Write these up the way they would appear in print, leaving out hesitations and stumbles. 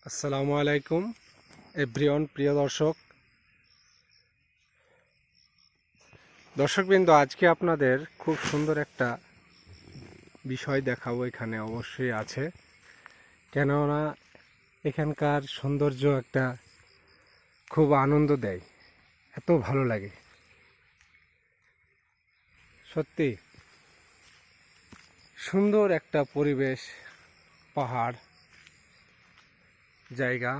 আসসালামু আলাইকুম এভরিওয়ান, প্রিয় দর্শকবৃন্দ, আজকে আপনাদের খুব সুন্দর একটা বিষয় দেখাবো। এখানে অবশ্যই আছে, কেননা এখানকার সৌন্দর্য একটা খুব আনন্দ দেয়, এত ভালো লাগে সত্যি। সুন্দর একটা পরিবেশ, পাহাড়, জায়গা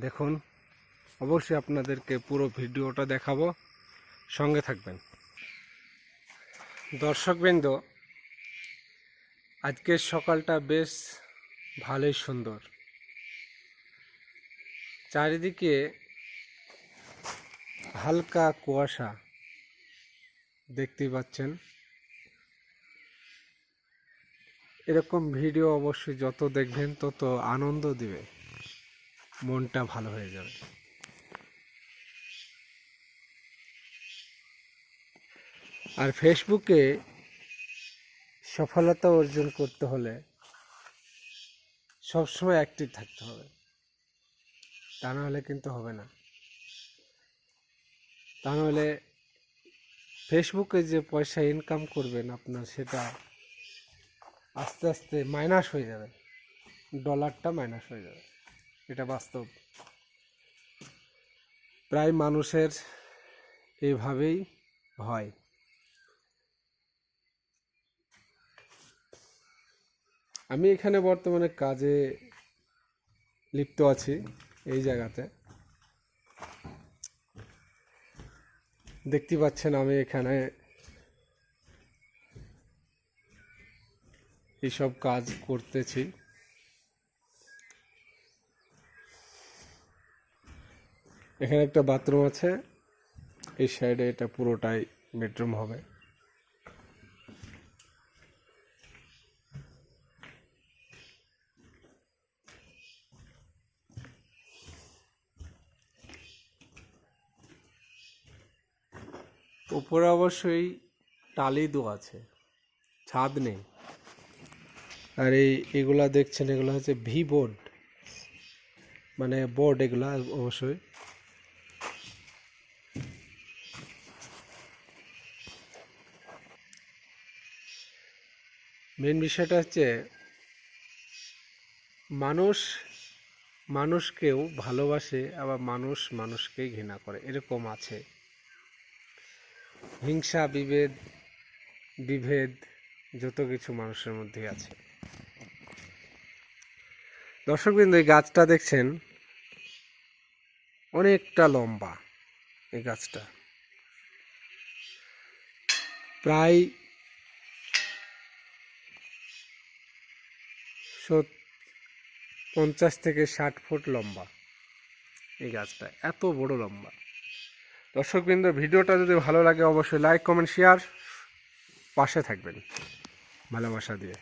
দেখুন। অবশ্যই আপনাদেরকে পুরো ভিডিওটা দেখাবো, সঙ্গে থাকবেন। দর্শকবৃন্দ, আজকের সকালটা বেশ ভালোই সুন্দর। চারিদিকে হালকা কুয়াশা দেখতেই পাচ্ছেন। এরকম ভিডিও অবশ্যই যত দেখবেন তত আনন্দ দিবে, মনটা ভালো হয়ে যাবে। আর ফেসবুকে সফলতা অর্জন করতে হলে সবসময় অ্যাক্টিভ থাকতে হবে, তা নাহলে কিন্তু হবে না। তা নাহলে ফেসবুকে যে পয়সা ইনকাম করবেন আপনার, সেটা আস্তে আস্তে মাইনাস হয়ে যাবে, ডলারটা মাইনাস হয়ে যাবে। এটা বাস্তব। প্রায় মানুষের এইভাবেই হয়। আমি এখানে বর্তমানে কাজে লিপ্ত আছি, এই জায়গাতে দেখতে পাচ্ছেন। আমি এখানে এইসব কাজ করতেছি। এখানে একটা বাথরুম আছে, এই সাইডে এটা পুরোটাই বেডরুম হবে। উপরে অবশ্যই টালি দেওয়া আছে, ছাদ নেই। আর এগুলা দেখছেন, এগুলো হচ্ছে ভি বোর্ড, মানে বোর্ড এগুলা অবশ্যই। মেন বিষয়টা হচ্ছে মানুষ মানুষকেও ভালোবাসে, আবার মানুষ মানুষকেই ঘৃণা করে, এরকম আছে। হিংসা, বিভেদ যত কিছু মানুষের মধ্যে আছে। দর্শকবৃন্দ, এই গাছটা দেখছেন অনেকটা লম্বা। এই গাছটা প্রায় 50 থেকে 60 ফুট লম্বা। এই গাছটা এত বড় লম্বা। দর্শকবৃন্দ, ভিডিওটা যদি ভালো লাগে অবশ্যই লাইক, কমেন্ট, শেয়ার, পাশে থাকবেন ভালোবাসা দিয়ে।